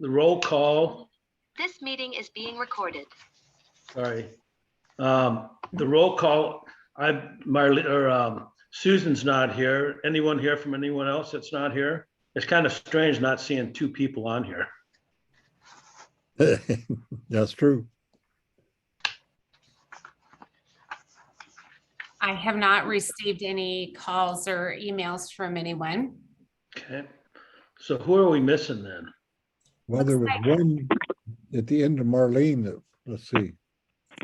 the roll call. This meeting is being recorded. Sorry. The roll call, Susan's not here. Anyone here from anyone else that's not here? It's kind of strange not seeing two people on here. That's true. I have not received any calls or emails from anyone. Okay. So who are we missing then? Well, there was one at the end of Marlene that, let's see.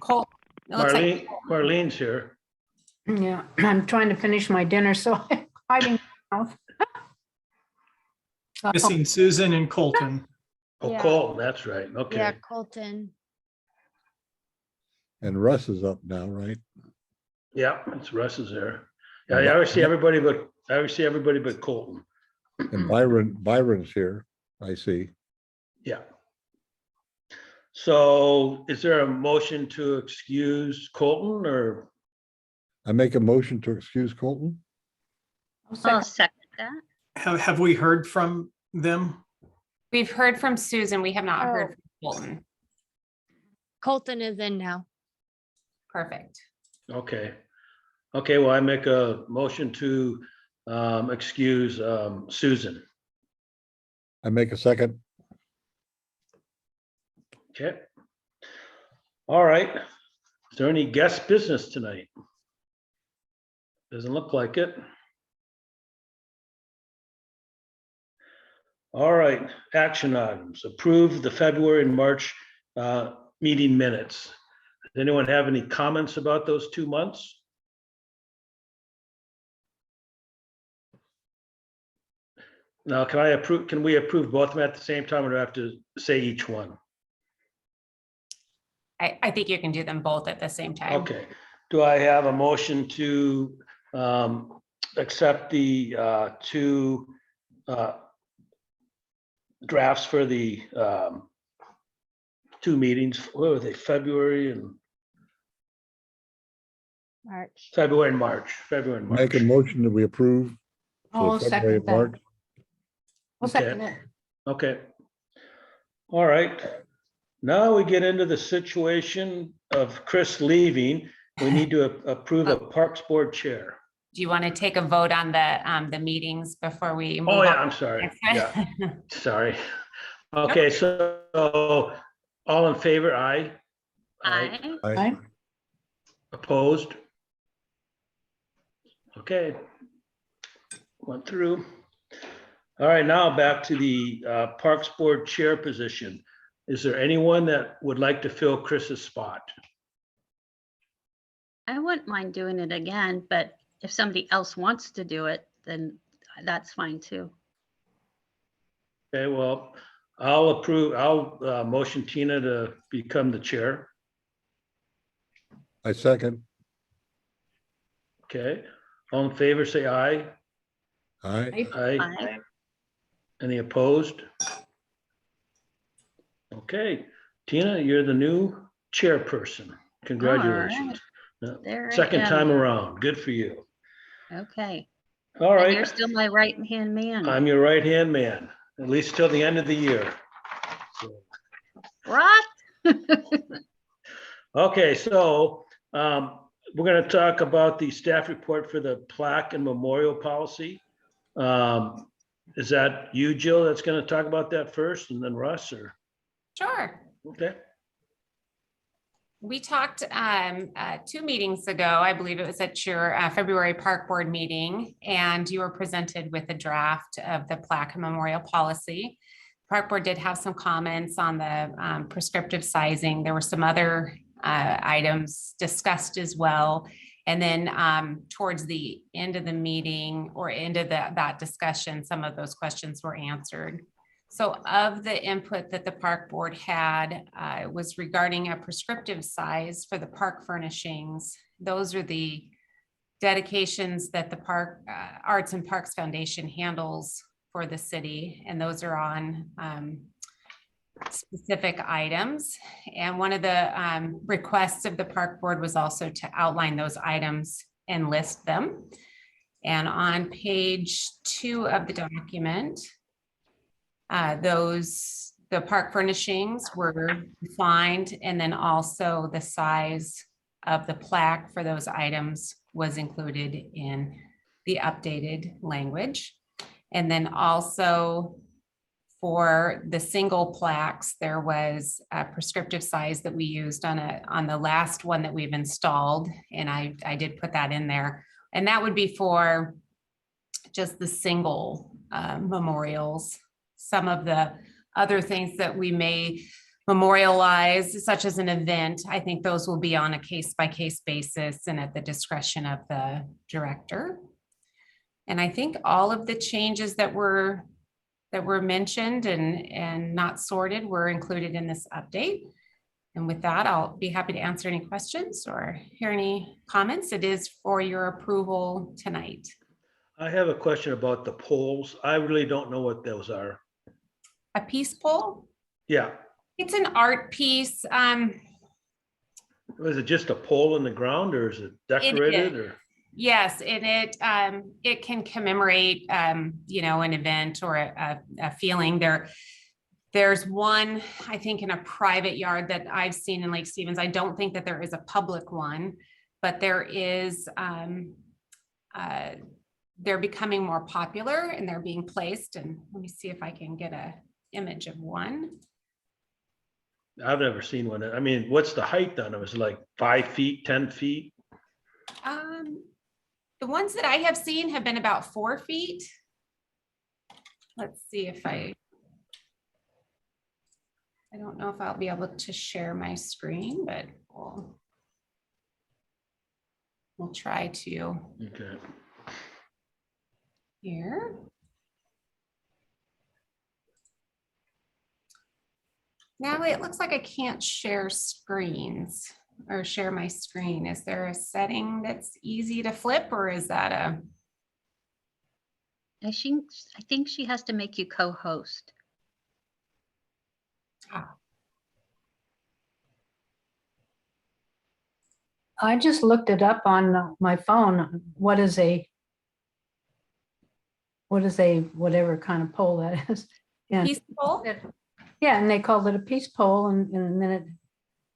Cole, it looks like Marlene's here. Yeah, I'm trying to finish my dinner, so I'm hiding my mouth. Missing Susan and Colton. Oh, Yeah. Colton, that's right. Yeah, Okay. Colton. And Russ is up now, right? Yeah, it's Russ is there. Yeah, I always see everybody but Colton. And Byron's here, I see. Yeah. So is there a motion to excuse Colton or? I make a motion to excuse Colton. I'll second that. Have we heard from them? we've heard from Susan. We have not heard from Colton. Colton is in now. Perfect. Okay. Okay, well, I make a motion to excuse Susan. I make a second. Okay. All right. Is there any guest business tonight? Doesn't look like it. All right, action items. Approve the February and March meeting minutes. Does anyone have any comments about those 2 months? Now, can we approve both of them at the same time or do I have to say each one? I think you can do them both at the same time. Okay, do I have a motion to accept the two drafts for the two meetings? What were they, February and March. February and March? February and March. Make a motion that we approve. I'll for February second and March. that. I'll second it. Okay. All right. Now we get into the situation of Chris leaving. We need to approve a Parks Board chair. Do you want to take a vote on the meetings before we move Oh, yeah, on? I'm sorry. Yeah, sorry. Okay, so all in favor, aye? Aye. Aye. Opposed? Okay. Went through. All right, now back to the Parks Board Chair position. Is there anyone that would like to fill Chris's spot? I wouldn't mind doing it again, but if somebody else wants to do it, then that's fine too. Okay, well, I'll motion Tina to become the chair. I second. Okay, all in favor, say aye. Aye. Aye. Aye. Any opposed? Okay, Tina, you're the new chairperson. Congratulations. There I Second am. time around. Good for you. Okay. All And you're right, still my right-hand man. I'm your right-hand man, at least till the end of the year. So, What? okay, so we're going to talk about the staff report for the plaque and memorial policy. Is that you, Jill, that's going to talk about that first and then Russ, or? Sure. Okay, We talked 2 meetings ago, I believe it was at your February Park Board meeting, and you were presented with a draft of the plaque and memorial policy. Park Board did have some comments on the prescriptive sizing. There were some other items discussed as well. And then towards the end of the meeting or end of that discussion, some of those questions were answered. So of the input that the Park Board had was regarding a prescriptive size for the park furnishings. Those are the dedications that the Park Arts and Parks Foundation handles for the city, and those are on specific items. And one of the requests of the Park Board was also to outline those items and list them. And on page 2 of the document, those the park furnishings were defined, and then also the size of the plaque for those items was included in the updated language. And then also for the single plaques, there was a prescriptive size that we used on the last one that we've installed. And I did put that in there. And that would be for just the single memorials. Some of the other things that we may memorialize, such as an event, I think those will be on a case-by-case basis and at the discretion of the director. And I think all of the changes that were mentioned and not sorted were included in this update. And with that, I'll be happy to answer any questions or hear any comments. It is for your approval tonight. I have a question about the poles. I really don't know what those are. A peace pole? Yeah, It's an art piece. is it just a pole in the ground or is it decorated or? Yes, and it can commemorate, you know, an event or a feeling. There's one, I think, in a private yard that I've seen in Lake Stevens. I don't think that there is a public one, but there is, they're becoming more popular and they're being placed. And let me see if I can get a image of one. I've never seen one. I mean, what's the height on them? Is it like 5 feet, 10 feet? The ones that I have seen have been about 4 feet. Let's see if I don't know if I'll be able to share my screen, but we'll try to Okay. here. Now it looks like I can't share screens or share my screen. Is there a setting that's easy to flip, or is that a? I think she has to make you co-host. I just looked it up on my phone. What is a whatever kind of pole that is? And Peace pole? yeah, and they called it a peace pole, and then it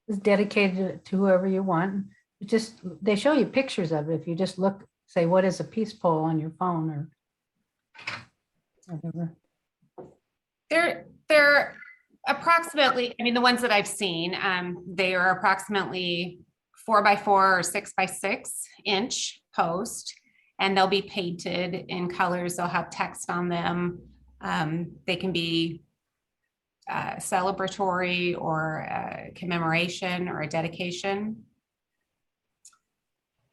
is dedicated to whoever you want. It just, they show you pictures of it. If you just look, say, what is a peace pole on your phone or whatever. They're approximately, I mean, the ones that I've seen, they are approximately 4 by 4 or 6 by 6 inch post, and they'll be painted in colors. They'll have text on them. They can be celebratory or a commemoration or a dedication.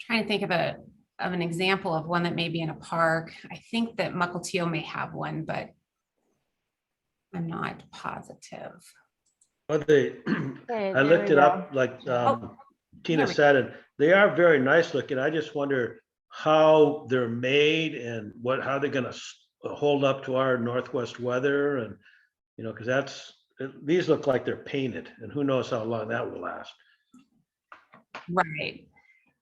Trying to think of an example of one that may be in a park. I think that Mukilteo may have one, but I'm not positive. Well, I looked it up like Tina Here we said, and they are very nice looking. I just wonder how they're made and how they're gonna hold up to our Northwest weather, and you know, because these look like they're painted, and who knows how long that will last. Right.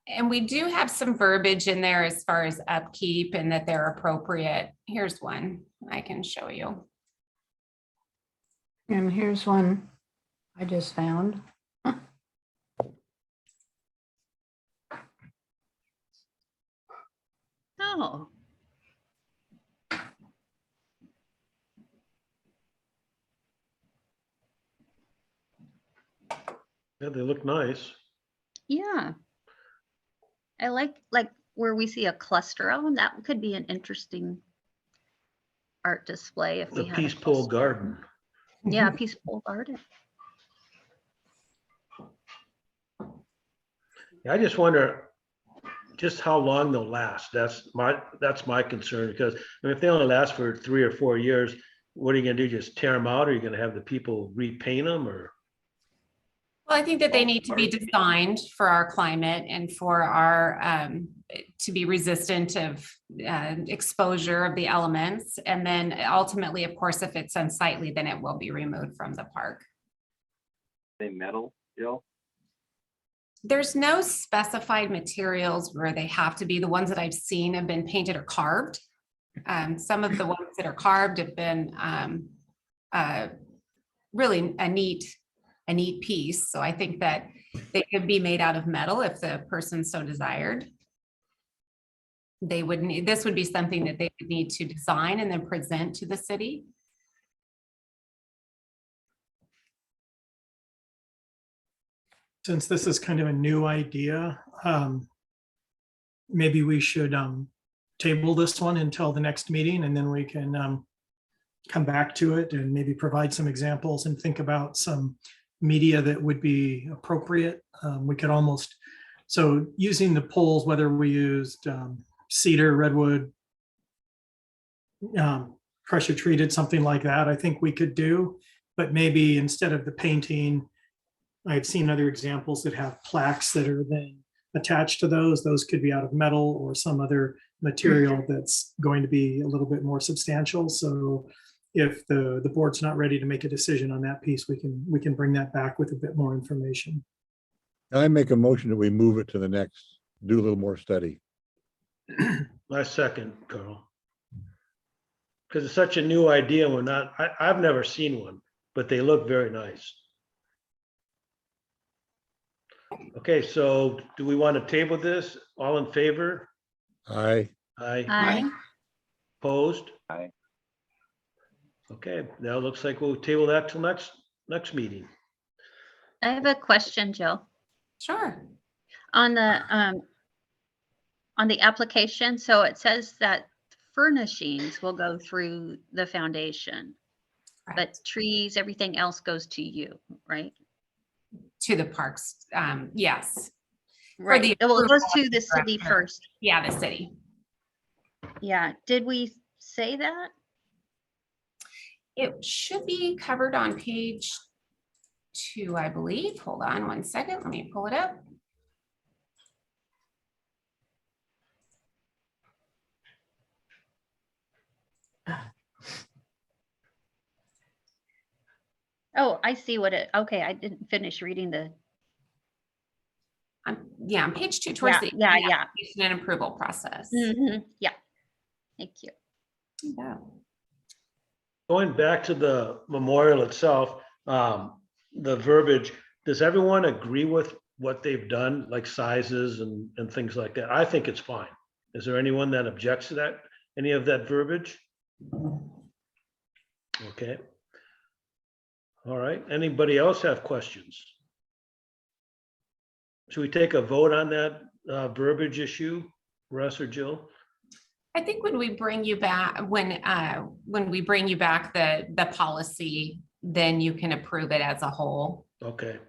And we do have some verbiage in there as far as upkeep and that they're appropriate. Here's one I can show you. And here's one I just found. Oh, Yeah, they look nice. yeah. I like where we see a cluster of them. That could be an interesting art display if we The had a Peace Pole cluster. Garden. Yeah, peaceful garden. I just wonder just how long they'll last. That's my concern, because I mean, if they only last for 3 or 4 years, what are you gonna do? Just tear them out? Or are you gonna have the people repaint them, or? Well, I think that they need to be designed for our climate and for our, to be resistant of exposure of the elements. And then ultimately, of course, if it's unsightly, then it will be removed from the park. They metal, Jill? There's no specified materials where they have to be. The ones that I've seen have been painted or carved. Some of the ones that are carved have been really a neat piece. So I think that they could be made out of metal if the person so desired. They would need, this would be something that they would need to design and then present to the city. Since this is kind of a new idea, maybe we should table this one until the next meeting, and then we can come back to it and maybe provide some examples and think about some media that would be appropriate. We could almost, so using the poles, whether we used cedar, redwood, pressure treated, something like that, I think we could do. But maybe instead of the painting, I've seen other examples that have plaques that are then attached to those. Those could be out of metal or some other material that's going to be a little bit more substantial. So if the board's not ready to make a decision on that piece, we can bring that back with a bit more information. I make a motion that we move it to the next, do a little more study. I second, Carl. Because it's such a new idea. We're not, I've never seen one, but they look very nice. Okay, so do we want to table this? All in favor? Aye. Aye. Aye. Opposed? Aye. Okay, now it looks like we'll table that till next meeting. I have a question, Jill. Sure. On the application, so it says that furnishings will go through the foundation, but trees, everything else goes to you, right? To the parks, yes. Right. the Well, it goes approval to of the the city director. first. Yeah, the city. Yeah. Did we say that? It should be covered on page 2, I believe. Hold on one second. Let me pull it up. Oh, I see what it, okay, I didn't finish reading the, Yeah, on page 2 towards the yeah. application and approval process. Yeah. Thank you. Yeah. Going back to the memorial itself, the verbiage, does everyone agree with what they've done, like sizes and things like that? I think it's fine. Is there anyone that objects to that, any of that verbiage? Okay. All right, anybody else have questions? Should we take a vote on that verbiage issue, Russ or Jill? I think when we bring you back, when we bring you back the policy, then you can approve it as a whole. Okay,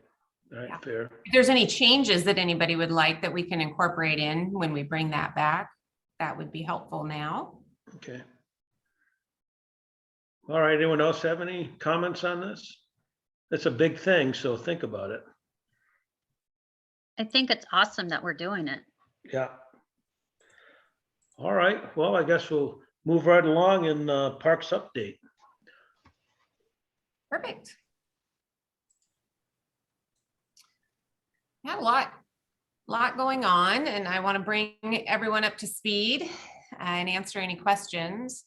all right, fair. If there's any changes that anybody would like that we can incorporate in when we bring that back, that would be helpful now. Okay. All right, anyone else have any comments on this? It's a big thing, so think about it. I think it's awesome that we're doing it. Yeah. All right, well, I guess we'll move right along in Parks update. Perfect. Had a lot going on, and I want to bring everyone up to speed and answer any questions.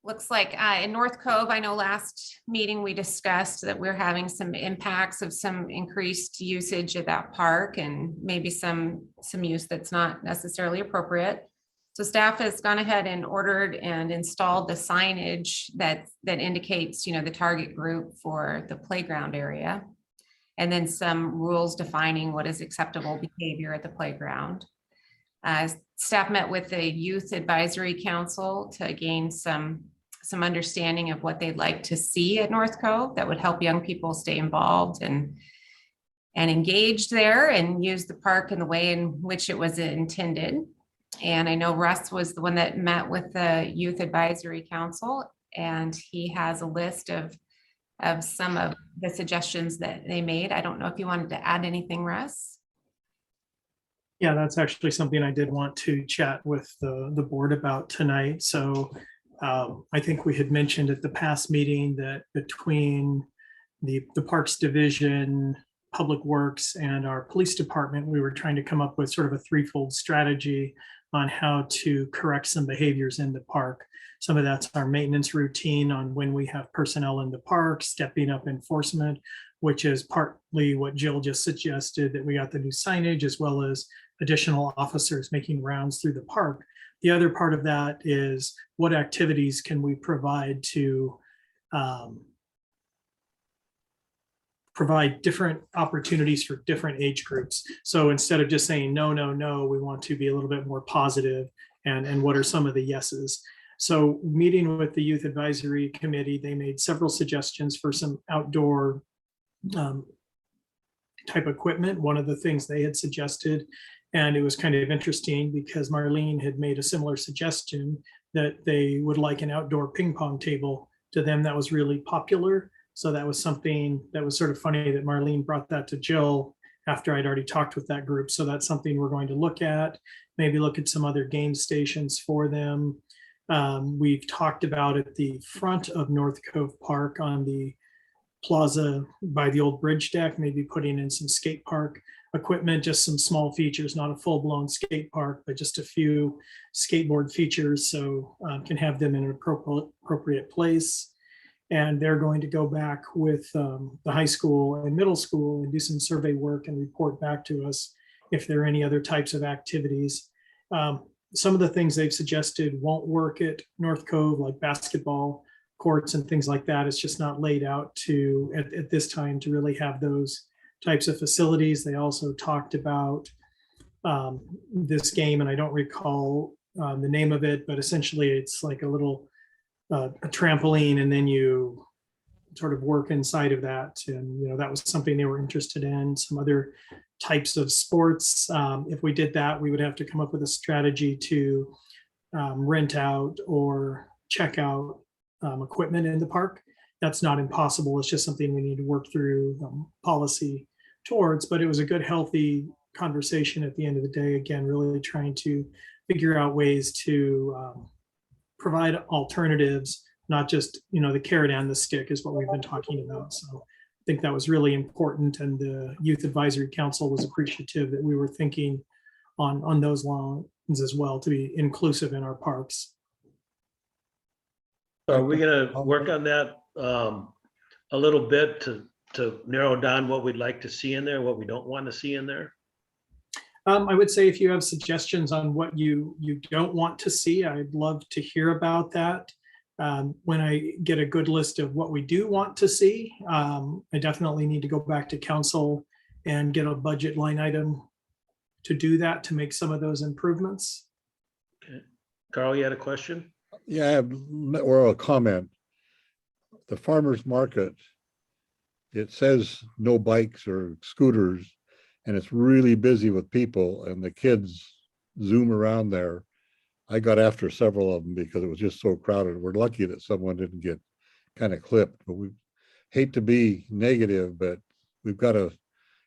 Looks like in North Cove, I know last meeting we discussed that we're having some impacts of some increased usage of that park and maybe some use that's not necessarily appropriate. So staff has gone ahead and ordered and installed the signage that indicates, you know, the target group for the playground area, and then some rules defining what is acceptable behavior at the playground. Staff met with the Youth Advisory Council to gain some understanding of what they'd like to see at North Cove that would help young people stay involved and engaged there and use the park in the way in which it was intended. And I know Russ was the one that met with the Youth Advisory Council, and he has a list of some of the suggestions that they made. I don't know if you wanted to add anything, Russ. Yeah, that's actually something I did want to chat with the board about tonight. So I think we had mentioned at the past meeting that between the Parks Division, Public Works, and our police department, we were trying to come up with sort of a threefold strategy on how to correct some behaviors in the park. Some of that's our maintenance routine on when we have personnel in the park, stepping up enforcement, which is partly what Jill just suggested, that we got the new signage as well as additional officers making rounds through the park. The other part of that is what activities can we provide to provide different opportunities for different age groups. So instead of just saying no, no, no, we want to be a little bit more positive and what are some of the yeses. So meeting with the Youth Advisory Committee, they made several suggestions for some outdoor type equipment. One of the things they had suggested, and it was kind of interesting because Marlene had made a similar suggestion that they would like an outdoor ping pong table. To them, that was really popular. So that was something that was sort of funny that Marlene brought that to Jill after I'd already talked with that group. So that's something we're going to look at, maybe look at some other game stations for them. We've talked about at the front of North Cove Park on the plaza by the old bridge deck, maybe putting in some skate park equipment, just some small features, not a full-blown skate park, but just a few skateboard features, so can have them in an appropriate place. And they're going to go back with the high school and middle school and do some survey work and report back to us if there are any other types of activities. Some of the things they've suggested won't work at North Cove, like basketball courts and things like that. It's just not laid out to at this time to really have those types of facilities. They also talked about this game, and I don't recall the name of it, but essentially it's like a little a trampoline, and then you sort of work inside of that. And that was something they were interested in. Some other types of sports. If we did that, we would have to come up with a strategy to rent out or check out equipment in the park. That's not impossible. It's just something we need to work through policy towards. But it was a good, healthy conversation at the end of the day. Again, really trying to figure out ways to provide alternatives, not just the carrot and the stick is what we've been talking about. So I think that was really important, and the Youth Advisory Council was appreciative that we were thinking on those lines as well, to be inclusive in our parks. Are we gonna work on that a little bit to narrow down what we'd like to see in there, what we don't want to see in there? I would say if you have suggestions on what you don't want to see, I'd love to hear about that. When I get a good list of what we do want to see, I definitely need to go back to council and get a budget line item to do that, to make some of those improvements. Okay. Carl, you had a question? Yeah, I have or a comment. The farmer's market, it says no bikes or scooters, and it's really busy with people, and the kids zoom around there. I got after several of them because it was just so crowded. We're lucky that someone didn't get kind of clipped, but we hate to be negative, but we've got to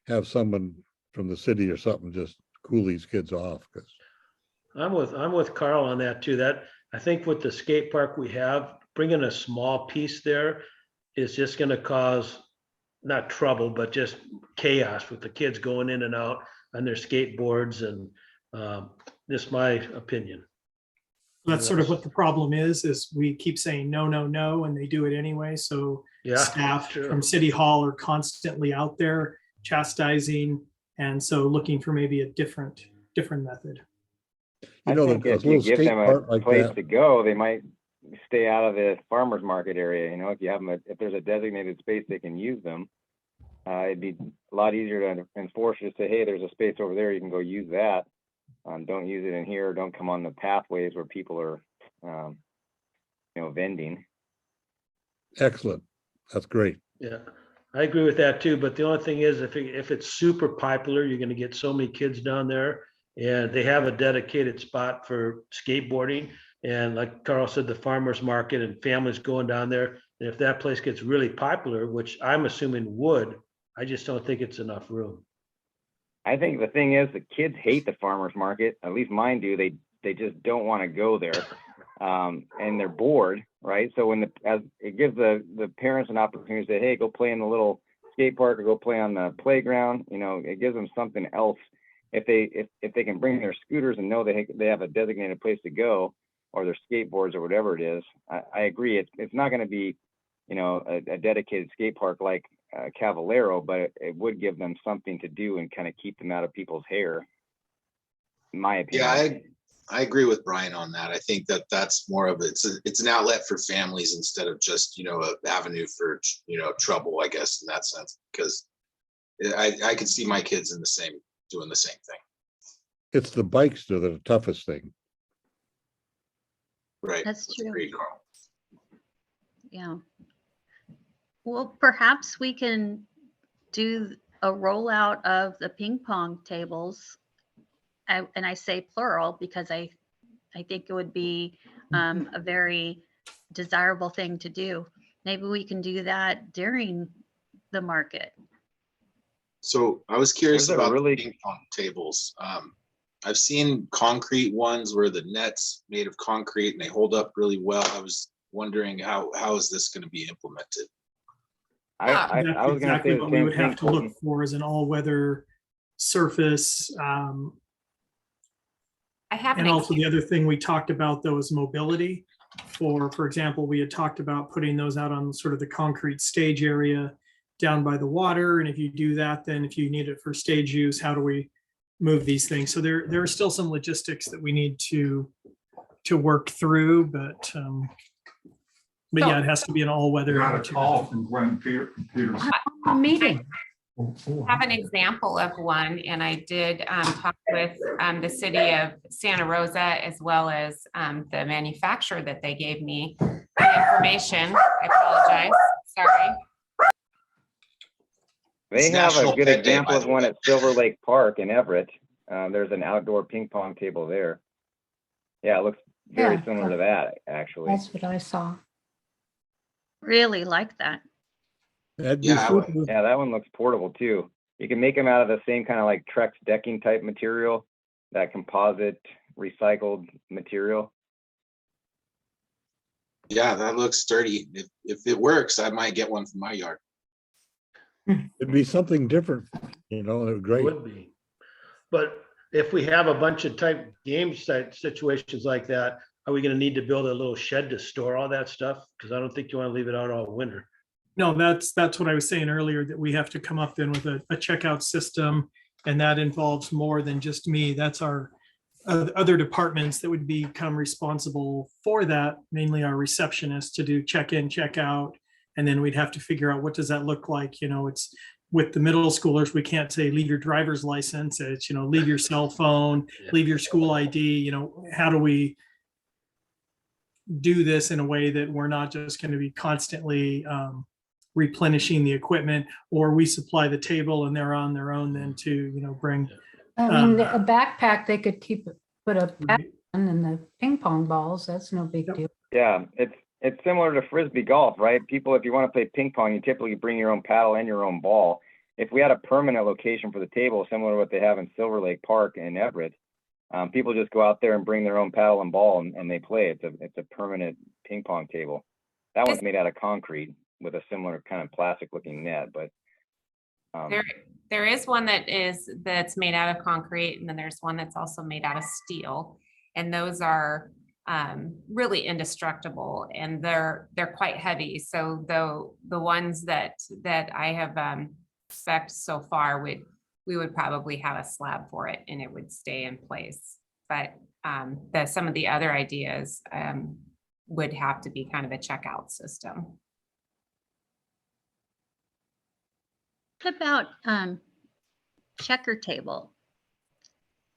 have someone from the city or something just cool these kids off. Because I'm with Carl on that too. That I think with the skate park we have, bringing a small piece there is just going to cause not trouble, but just chaos with the kids going in and out on their skateboards, and just my opinion. That's sort of what the problem is we keep saying no, no, no, and they do it anyway. So Yeah, staff true. from City Hall are constantly out there chastising, and so looking for maybe a different method. I think if you give them a place to go, they might stay out of the farmer's market area. If you have them, if there's a designated space they can use them, it'd be a lot easier to enforce. Just say, hey, there's a space over there, you can go use that. Don't use it in here. Don't come on the pathways where people are, vending. excellent, that's great. Yeah, I agree with that too. But the only thing is, if it's super popular, you're going to get so many kids down there, and they have a dedicated spot for skateboarding. And like Carl said, the farmer's market and families going down there. And if that place gets really popular, which I'm assuming would, I just don't think it's enough room. I think the thing is, the kids hate the farmer's market. At least mine do. They just don't want to go there, and they're bored, right? So as it gives the parents an opportunity to say, hey, go play in the little skate park or go play on the playground. It gives them something else if they can bring their scooters and know they have a designated place to go, or their skateboards or whatever it is, I agree. It's not going to be, you know, a dedicated skate park like Cavallero, but it would give them something to do and kind of keep them out of people's hair, in my opinion. Yeah, I agree with Brian on that. I think that's more of it's an outlet for families instead of just, you know, an avenue for, you know, trouble, I guess, in that sense, because I could see my kids doing the same thing. It's the bikes that are the toughest thing. Right. That's true. Agreed, Carl. Yeah. Well, perhaps we can do a rollout of the ping pong tables. And I say plural because I think it would be a very desirable thing to do. Maybe we can do that during the market. So I was curious Those are about really- the ping pong tables. I've seen concrete ones where the net's made of concrete and they hold up really well. I was wondering how is this going to be implemented? I That's was going to say exactly the what we same would thing, have to look Colton. for is an all-weather surface. I have an And also the example. other thing we talked about though is mobility. For example, we had talked about putting those out on sort of the concrete stage area down by the water. And if you do that, then if you need it for stage use, how do we move these things? So there are still some logistics that we need to work through, but yeah, it has to be an all-weather. Got a call from Gwen Peters. Meeting. Have an example of one, and I did talk with the city of Santa Rosa as well as the manufacturer that they gave me the information. I apologize. Sorry. They It's have a National good Pet Day, example by of the one way. at Silver Lake Park in Everett. There's an outdoor ping pong table there. Yeah, it looks very Yeah. similar to that, actually. That's what I saw. Really like that. That'd be Yeah, I would- super. Yeah, that one looks portable too. You can make them out of the same kind of like Trex decking type material, that composite recycled material. Yeah, that looks sturdy. If it works, I might get one for my yard. It'd be something different, you know, It great. would be. But if we have a bunch of type game site situations like that, are we gonna need to build a little shed to store all that stuff? Because I don't think you want to leave it out all winter. No, that's what I was saying earlier, that we have to come up then with a checkout system. And that involves more than just me. That's our other departments that would become responsible for that, mainly our receptionists to do check-in, check-out. And then we'd have to figure out what does that look like? You know, it's with the middle schoolers, we can't say leave your driver's license. It's, you know, leave your cell phone, leave your school ID. You know, how do we do this in a way that we're not just going to be constantly replenishing the equipment, or we supply the table and they're on their own then to, you know, bring. I mean, a backpack, they could put a pack in and the ping pong balls. That's no big deal. Yeah, it's similar to Frisbee golf, right? People, if you want to play ping pong, you typically bring your own paddle and your own ball. If we had a permanent location for the table, similar to what they have in Silver Lake Park in Everett, people just go out there and bring their own paddle and ball and they play. It's a permanent ping pong table. That one's made out of concrete with a similar kind of plastic looking net, but There is one that's made out of concrete, and then there's one that's also made out of steel. And those are really indestructible, and they're quite heavy. So the ones that I have spec'd so far we would probably have a slab for it and it would stay in place. But some of the other ideas would have to be kind of a checkout system. What about checker table?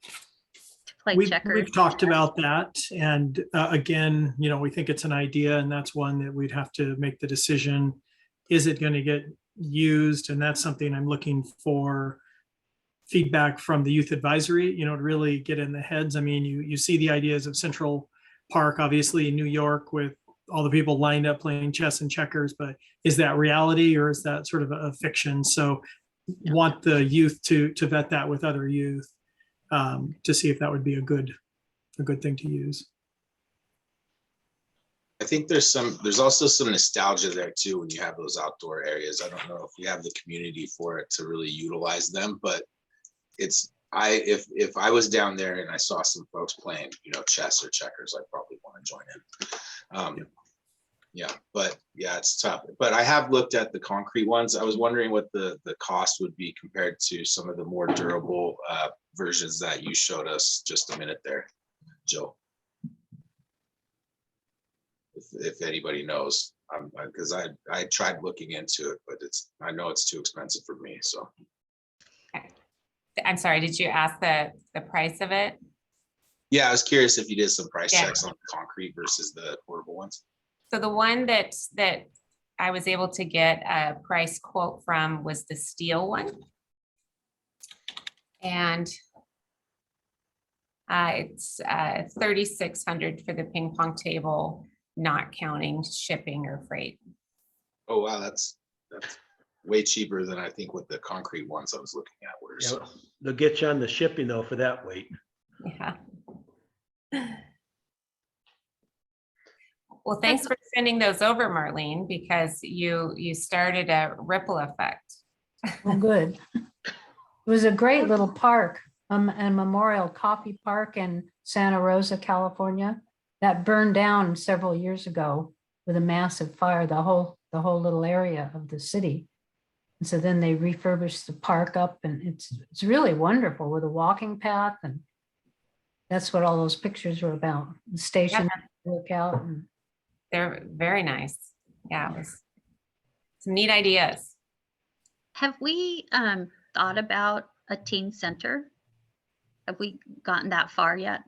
To play checkers. We've talked about that. And again, you know, we think it's an idea, and that's one that we'd have to make the decision. Is it going to get used? And that's something I'm looking for feedback from the youth advisory, you know, to really get in the heads. I mean, you see the ideas of Central Park, obviously in New York, with all the people lined up playing chess and checkers, but is that reality or is that sort of a fiction? So want the youth to vet that with other youth to see if that would be a good thing to use. I think there's also some nostalgia there too when you have those outdoor areas. I don't know if we have the community for it to really utilize them, but if I was down there and I saw some folks playing, chess or checkers, I'd probably want to join in. Yeah, but yeah, it's tough. But I have looked at the concrete ones. I was wondering what the cost would be compared to some of the more durable versions that you showed us just a minute there, Jill. If anybody knows, because I tried looking into it, but I know it's too expensive for me. So. I'm sorry, did you ask the price of it? Yeah, I was curious if you did some price checks on the concrete versus the portable ones. So the one that I was able to get a price quote from was the steel one. And it's $3,600 for the ping pong table, not counting shipping or freight. Oh, wow, that's way cheaper than I think what the concrete ones I was looking at were. Yeah, So. they'll get you on the shipping though for that weight. Yeah. Well, thanks for sending those over, Marlene, because you started a ripple effect. Well, good. It was a great little park, a memorial coffee park in Santa Rosa, California, that burned down several years ago with a massive fire, the whole little area of the city. And so then they refurbished the park up, and it's really wonderful with a walking path, and that's what all those pictures were about. The station workout. And they're very nice. Yeah, it was some neat ideas. Have we thought about a teen center? Have we gotten that far yet?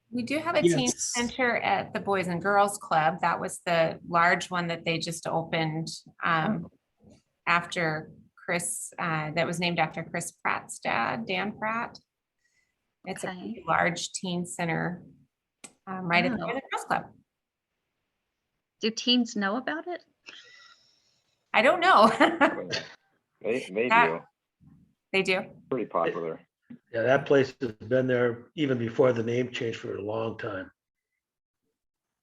We do have a teen center at the Boys and Girls Club. That was the large one that they just opened after Chris, that was named after Chris Pratt's dad, Dan Pratt. It's a pretty large teen center right at the Boys and Girls Club. Do teens know about it? I don't know. They do. They do. Pretty popular. Yeah, that place has been there even before the name change for a long time.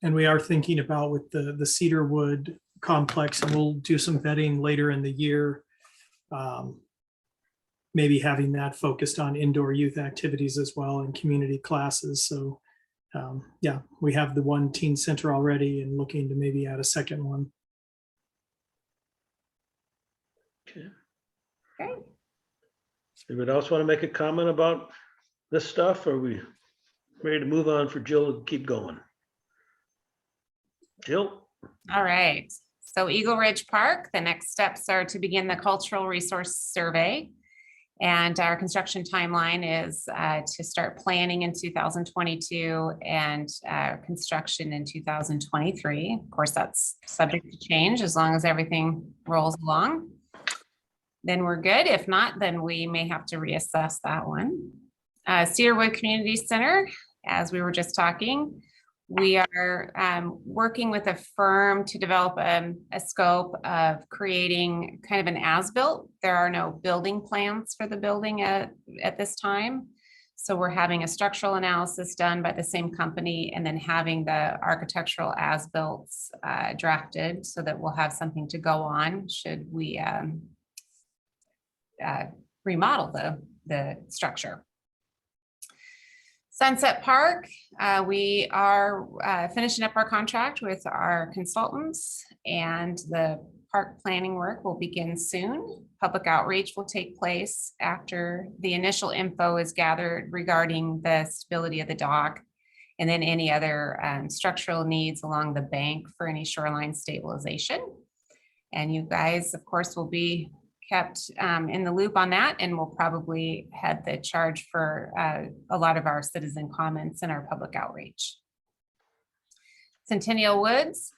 And we are thinking about with the Cedarwood complex, and we'll do some vetting later in the year. Maybe having that focused on indoor youth activities as well and community classes. So yeah, we have the one teen center already and looking to maybe add a second one. Okay. Great. Anybody else want to make a comment about this stuff? Or are we ready to move on for Jill to keep going? Jill? All right. So Eagle Ridge Park, the next steps are to begin the cultural resource survey. And our construction timeline is to start planning in 2022 and construction in 2023. Of course, that's subject to change as long as everything rolls along. Then we're good. If not, then we may have to reassess that one. Cedarwood Community Center, as we were just talking, we are working with a firm to develop a scope of creating kind of an as-built. There are no building plans for the building at this time. So we're having a structural analysis done by the same company and then having the architectural as-builts drafted so that we'll have something to go on should we remodel the structure. Sunset Park, we are finishing up our contract with our consultants, and the park planning work will begin soon. Public outreach will take place after the initial info is gathered regarding the stability of the dock, and then any other structural needs along the bank for any shoreline stabilization. And you guys, of course, will be kept in the loop on that, and we'll probably head the charge for a lot of our citizen comments and our public outreach. Centennial Woods,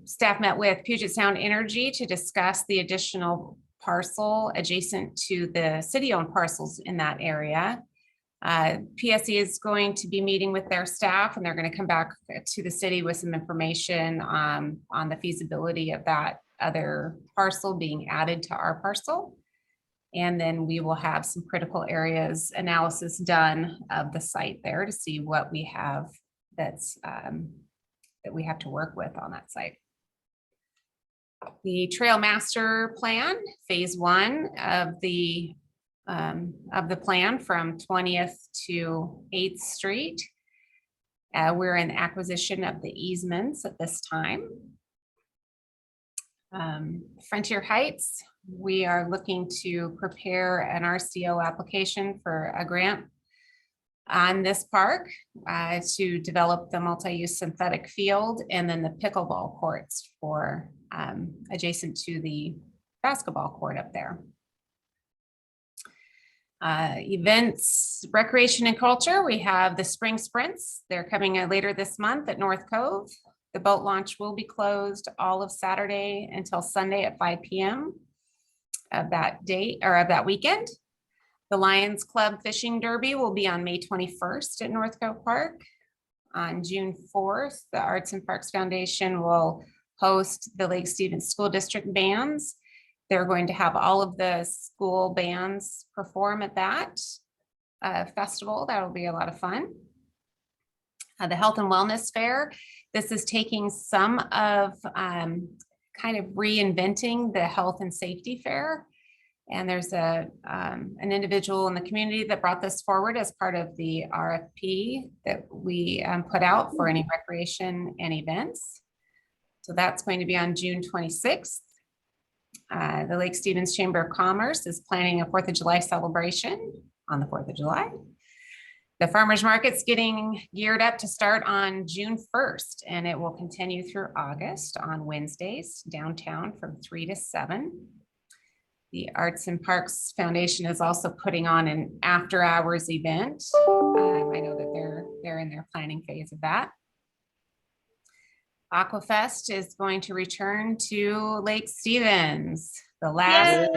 staff met with Puget Sound Energy to discuss the additional parcel adjacent to the city-owned parcels in that area. PSE is going to be meeting with their staff, and they're going to come back to the city with some information on the feasibility of that other parcel being added to our parcel. And then we will have some critical areas analysis done of the site there to see what we have that's that we have to work with on that site. The Trail Master Plan, phase 1 of the of the plan from 20th to 8th Street. We're in acquisition of the easements at this time. Frontier Heights, we are looking to prepare an RCO application for a grant on this park to develop the multi-use synthetic field and then the pickleball courts for adjacent to the basketball court up there. Events, recreation and culture, we have the spring sprints. They're coming later this month at North Cove. The boat launch will be closed all of Saturday until Sunday at 5 p.m. of that date or of that weekend. The Lions Club Fishing Derby will be on May 21st at North Cove Park. On June 4th, the Arts and Parks Foundation will host the Lake Stevens School District bands. They're going to have all of the school bands perform at that festival. That'll be a lot of fun. The Health and Wellness Fair. This is taking some of kind of reinventing the health and safety fair. And there's an individual in the community that brought this forward as part of the RFP that we put out for any recreation and events. So that's going to be on June 26th. The Lake Stevens Chamber of Commerce is planning a 4th of July celebration on the 4th of July. The farmers market's getting geared up to start on June 1st, and it will continue through August on Wednesdays downtown from 3 to 7. The Arts and Parks Foundation is also putting on an after-hours event. I know that they're in their planning phase of that. Aquafest is going to return to Lake Stevens the last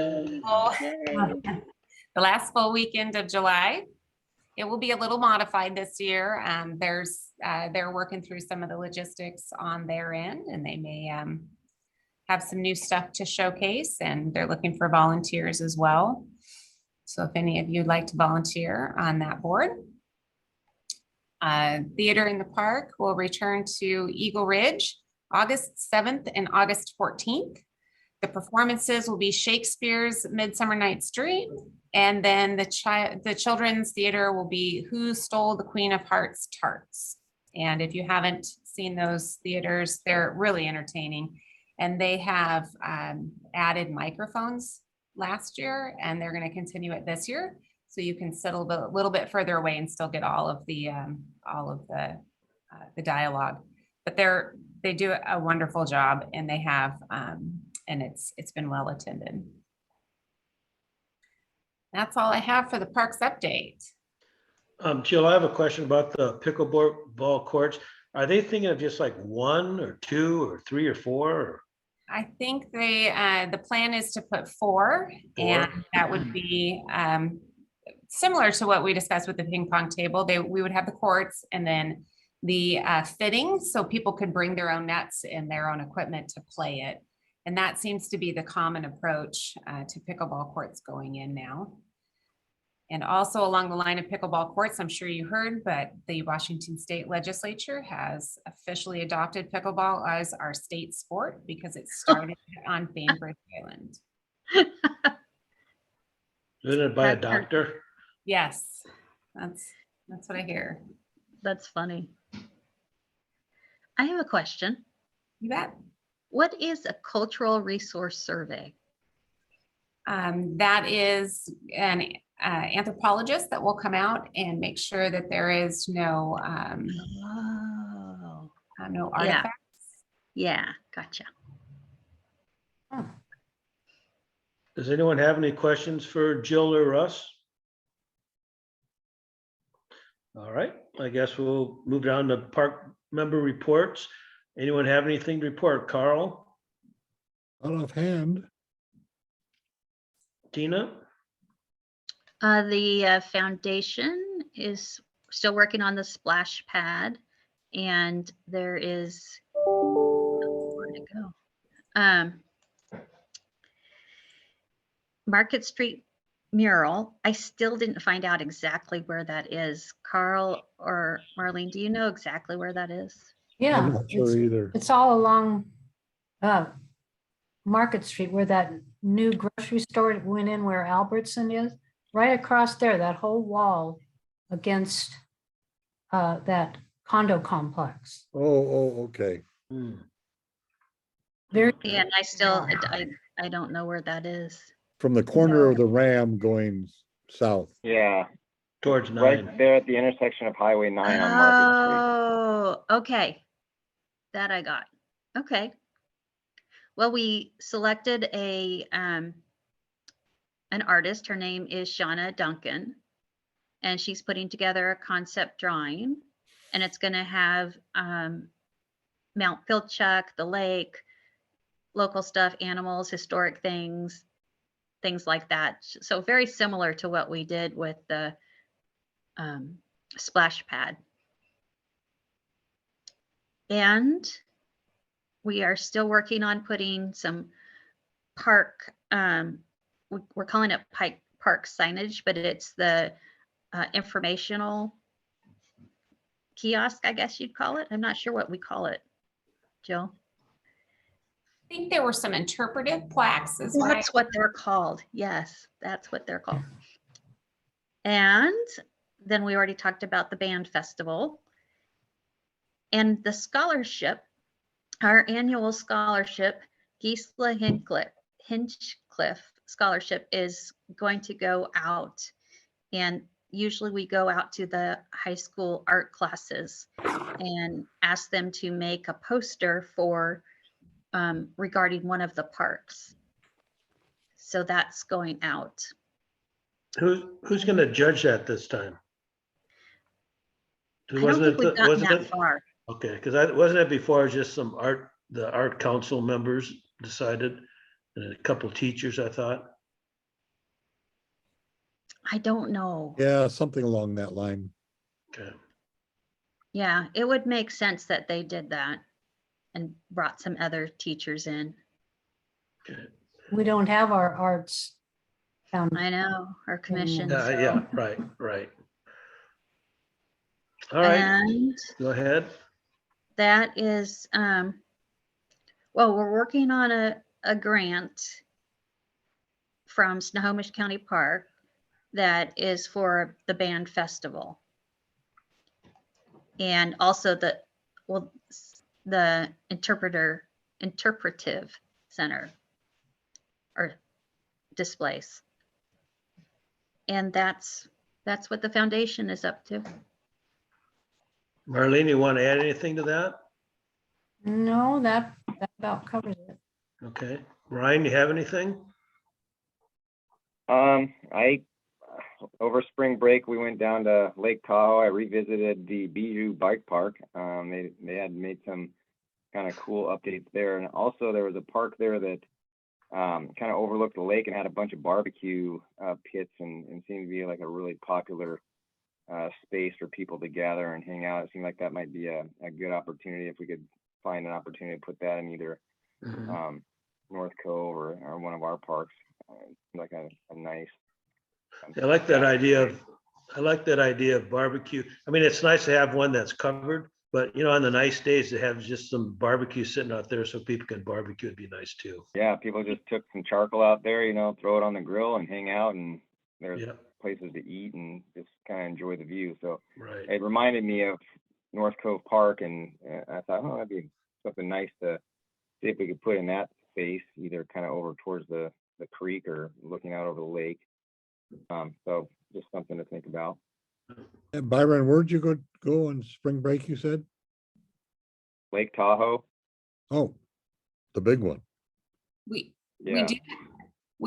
full weekend of July. It will be a little modified this year. They're working through some of the logistics on their end, and they may have some new stuff to showcase, and they're looking for volunteers as well. So if any of you'd like to volunteer on that board. Theater in the Park will return to Eagle Ridge, August 7th and August 14th. The performances will be Shakespeare's Midsummer Night's Dream, and then the children's theater will be Who Stole the Queen of Hearts Tarts. And if you haven't seen those theaters, they're really entertaining. And they have added microphones last year, and they're going to continue it this year. So you can sit a little bit further away and still get all of the dialogue. But they do a wonderful job, and they have and it's been well attended. That's all I have for the parks update. Jill, I have a question about the pickleball courts. Are they thinking of just like 1 or 2 or 3 or 4? Or? I think the plan is to put 4, and that would be similar to what we discussed with the ping pong table. We would have the courts and then the fitting, so people could bring their own nets and their own equipment to play it. And that seems to be the common approach to pickleball courts going in now. And also along the line of pickleball courts, I'm sure you heard, but the Washington State Legislature has officially adopted pickleball as our state sport because it started on Bainbridge Island. Isn't it by a doctor? Yes, that's what I hear. That's funny. I have a question. You bet. What is a cultural resource survey? That is an anthropologist that will come out and make sure that there is no no artifacts. Yeah, gotcha. Does anyone have any questions for Jill or Russ? All right, I guess we'll move down to park member reports. Anyone have anything to report? Carl? Not offhand. Tina? The foundation is still working on the splash pad, and there is where to go. Market Street mural. I still didn't find out exactly where that is. Carl or Marlene, do you know exactly where that is? Yeah, I'm not sure either. it's all along Market Street where that new grocery store went in where Albertson is. right across there, that whole wall against that condo complex. Oh, okay. Hmm. Very, Yeah, and I still, I don't know where that is. From the corner of the Ram going south. Yeah, Towards right 9. there at the intersection of Highway 9 on Market Street. Oh, okay. That I got. Okay. Well, we selected an artist. Her name is Shauna Duncan, and she's putting together a concept drawing, and it's going to have Mount Pilchuck, the lake, local stuff, animals, historic things, things like that. So very similar to what we did with the splash pad. And we are still working on putting some park, we're calling it park signage, but it's the informational kiosk, I guess you'd call it. I'm not sure what we call it. Jill? I think there were some interpretive plaques as well. That's what they're called. Yes, that's what they're called. And then we already talked about the band festival. And the scholarship, our annual scholarship, Gisela Hinchcliffe Scholarship, is going to go out. And usually we go out to the high school art classes and ask them to make a poster for regarding one of the parks. So that's going out. Who's going to judge that this time? I don't think we've gotten that far. Okay, because wasn't it before just the art council members decided, and a couple teachers, I thought. I don't know. Yeah, something along that line. Okay. Yeah, it would make sense that they did that and brought some other teachers in. Okay. we don't have our arts. I know, our commission. so- Yeah, right. All right, And go ahead. that is, well, we're working on a grant from Snohomish County Park that is for the band festival. And also the interpretive center or displays. And that's what the foundation is up to. Marlene, you want to add anything to that? No, that about covers it. Okay. Ryan, you have anything? Over spring break, we went down to Lake Tahoe. I revisited the Bijou Bike Park. They had made some kind of cool updates there. And also there was a park there that kind of overlooked the lake and had a bunch of barbecue pits and seemed to be like a really popular space for people to gather and hang out. It seemed like that might be a good opportunity if we could find an opportunity to put that in either North Cove or one of our parks. Like a nice. I like that idea of barbecue. I mean, it's nice to have one that's covered, but on the nice days to have just some barbecue sitting out there so people can barbecue would be nice too. Yeah, people just took some charcoal out there, throw it on the grill and hang out, and there's places to eat and just kind of enjoy the view. So right. It reminded me of North Cove Park, and I thought, oh, that'd be something nice to see if we could put in that space, either kind of over towards the creek or looking out over the lake. So just something to think about. And Byron, where'd you go on spring break, you said? Lake Tahoe. Oh, the big one. We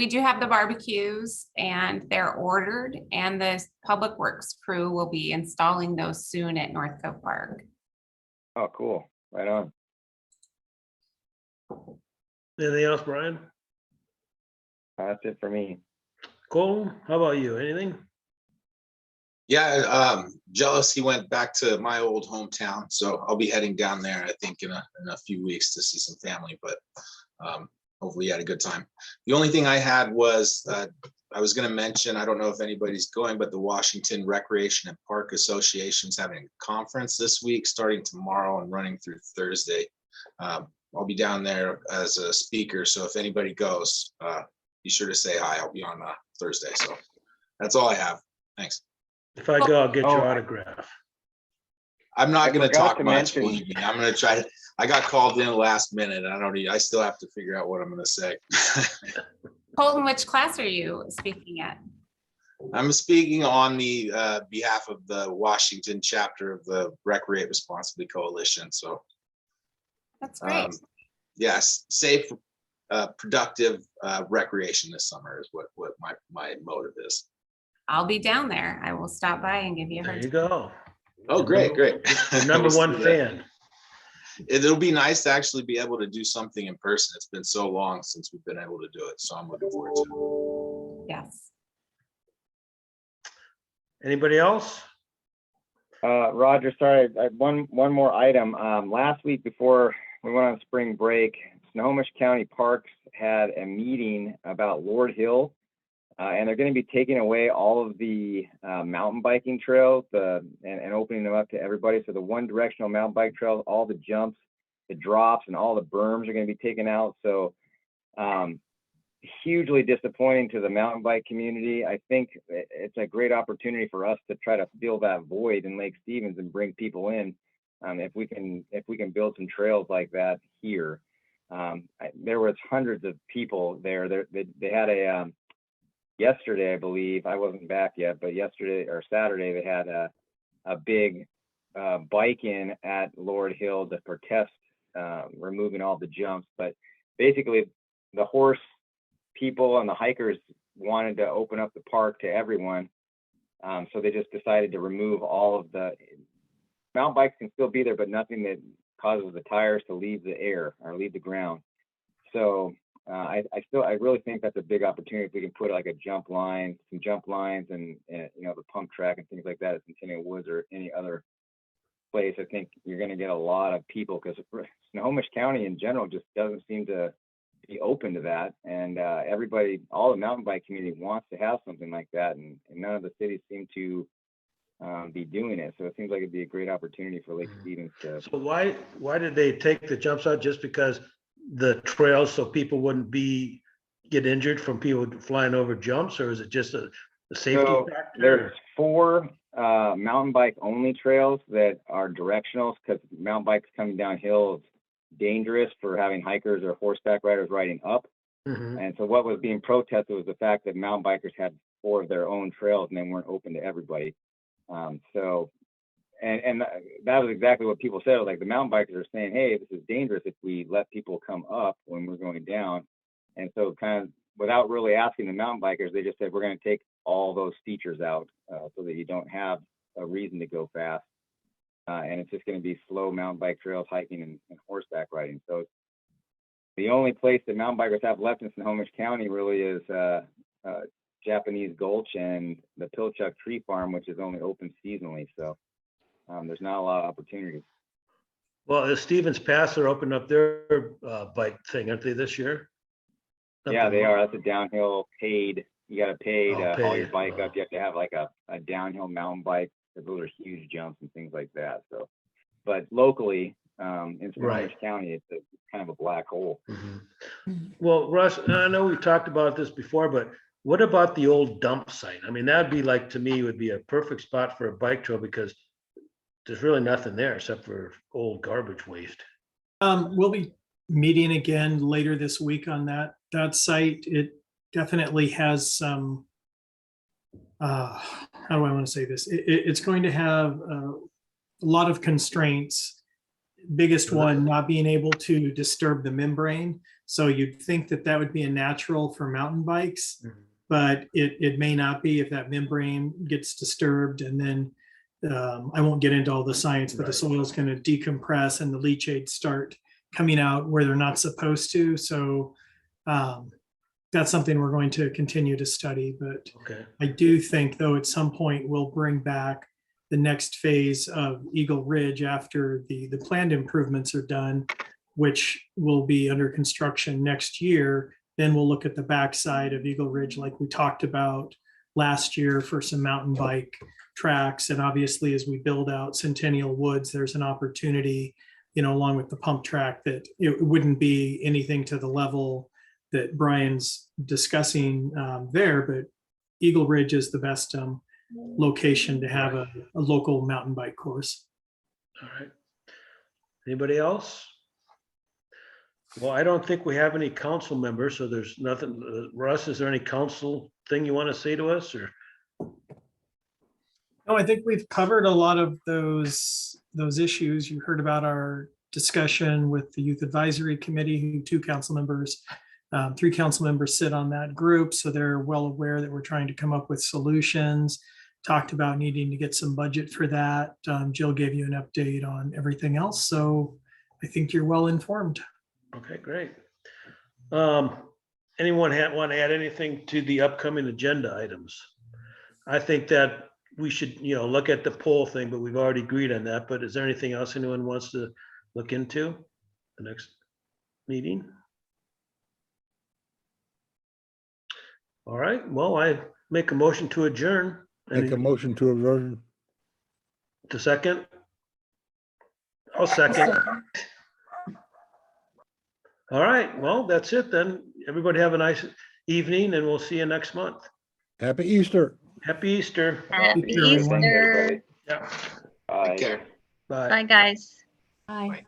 do have the barbecues and they're ordered, and the public works crew will be installing those soon at North Cove Park. Oh, cool. Right on. Anything else, Brian? That's it for me. Colton, how about you? Anything? Yeah, jealous he went back to my old hometown, so I'll be heading down there, I think, in a few weeks to see some family, but hopefully you had a good time. The only thing I had was I was going to mention, I don't know if anybody's going, but the Washington Recreation and Park Association is having a conference this week, starting tomorrow and running through Thursday. I'll be down there as a speaker, so if anybody goes, be sure to say hi. I'll be on Thursday, so That's all I have. Thanks. If I go, I'll get your Oh. autograph. I'm not I going to forgot talk to much. mention- Believe me. I'm going to try. I got called in last minute. I still have to figure out what I'm going to say. Colton, which class are you speaking at? I'm speaking on the behalf of the Washington chapter of the Recreate Responsibly Coalition. So, That's great. yes, safe, productive recreation this summer is what my motive is. I'll be down there. I will stop by and give you a There hug. you go. Oh, great. Your number We'll one see that. fan. It'll be nice to actually be able to do something in person. It's been so long since we've been able to do it. So I'm looking forward to it. Yes. Anybody else? Roger, sorry, one more item. Last week before we went on spring break, Snohomish County Parks had a meeting about Lord Hill. And they're going to be taking away all of the mountain biking trails and opening them up to everybody. So the one directional mountain bike trails, all the jumps, the drops, and all the berms are going to be taken out. So hugely disappointing to the mountain bike community. I think it's a great opportunity for us to try to fill that void in Lake Stevens and bring people in. If we can build some trails like that here. There was hundreds of people there. They had a yesterday, I believe, I wasn't back yet, but yesterday or Saturday, they had a big bike-in at Lord Hill to protest removing all the jumps. But basically, the horse people and the hikers wanted to open up the park to everyone. So they just decided to remove all of the mountain bikes can still be there, but nothing that causes the tires to leave the air or leave the ground. So I really think that's a big opportunity if we can put like some jump lines and the pump track and things like that at Centennial Woods or any other place. I think you're going to get a lot of people because Snohomish County in general just doesn't seem to be open to that. And everybody, all the mountain bike community wants to have something like that. And none of the cities seem to be doing it. So it seems like it'd be a great opportunity for Lake Stevens to. So why did they take the jumps out? Just because the trails so people wouldn't get injured from people flying over jumps, or is it just a safety factor? There's 4 mountain bike only trails that are directionals because mountain bikes coming downhill is dangerous for having hikers or horseback riders riding up. Mhm. And so what was being protested was the fact that mountain bikers had 4 of their own trails and they weren't open to everybody. And that was exactly what people said. Like the mountain bikers are saying, hey, this is dangerous if we let people come up when we're going down. And so kind of without really asking the mountain bikers, they just said, we're going to take all those features out so that you don't have a reason to go fast. And it's just going to be slow mountain bike trails, hiking and horseback riding. So the only place that mountain bikers have left in Snohomish County really is Japanese Gulch and the Pilchuck Tree Farm, which is only open seasonally. So there's not a lot of opportunities. Well, the Stevens Pass are opening up their bike thing, aren't they, this year? Yeah, they are. That's a downhill paid. You got to pay to haul your paid. bike up. You have to have like a downhill mountain bike. Those are huge jumps and things like that. So, but locally in Snohomish County, it's kind of a black hole. Mhm. Well, Russ, I know we've talked about this before, but what about the old dump site? I mean, that'd be like, to me, would be a perfect spot for a bike trail because there's really nothing there except for old garbage waste. We'll be meeting again later this week on that site. It definitely has some, how do I want to say this? It's going to have a lot of constraints. Biggest one, not being able to disturb the membrane. So you'd think that would be a natural for mountain bikes, but it may not be if that membrane gets disturbed. And then I won't get into all the science, but the soil is going to decompress and the leachates start coming out where they're not supposed to. So that's something we're going to continue to study. But I do think, though, at some point we'll bring back the next phase of Eagle Ridge after the planned improvements are done, which will be under construction next year. Then we'll look at the backside of Eagle Ridge like we talked about last year for some mountain bike tracks. And obviously, as we build out Centennial Woods, there's an opportunity, along with the pump track, that it wouldn't be anything to the level that Brian's discussing there, but Eagle Ridge is the best location to have a local mountain bike course. All right. Anybody else? Well, I don't think we have any council members, so there's nothing. Russ, is there any council thing you want to say to us, or? No, I think we've covered a lot of those issues. You heard about our discussion with the Youth Advisory Committee, 2 council members, 3 council members sit on that group, so they're well aware that we're trying to come up with solutions. Talked about needing to get some budget for that. Jill gave you an update on everything else, so I think you're well informed. Okay, great. Anyone want to add anything to the upcoming agenda items? I think that we should, look at the poll thing, but we've already agreed on that. But is there anything else anyone wants to look into the next meeting? All right, well, I make a motion to adjourn. Make a motion to adjourn. To second? I'll second. All right, well, that's it then. Everybody have a nice evening and we'll see you next month. Happy Easter. Happy Easter. Happy Easter, everyone. Easter. Yeah. Bye. Take care. Bye. Bye, guys. Bye.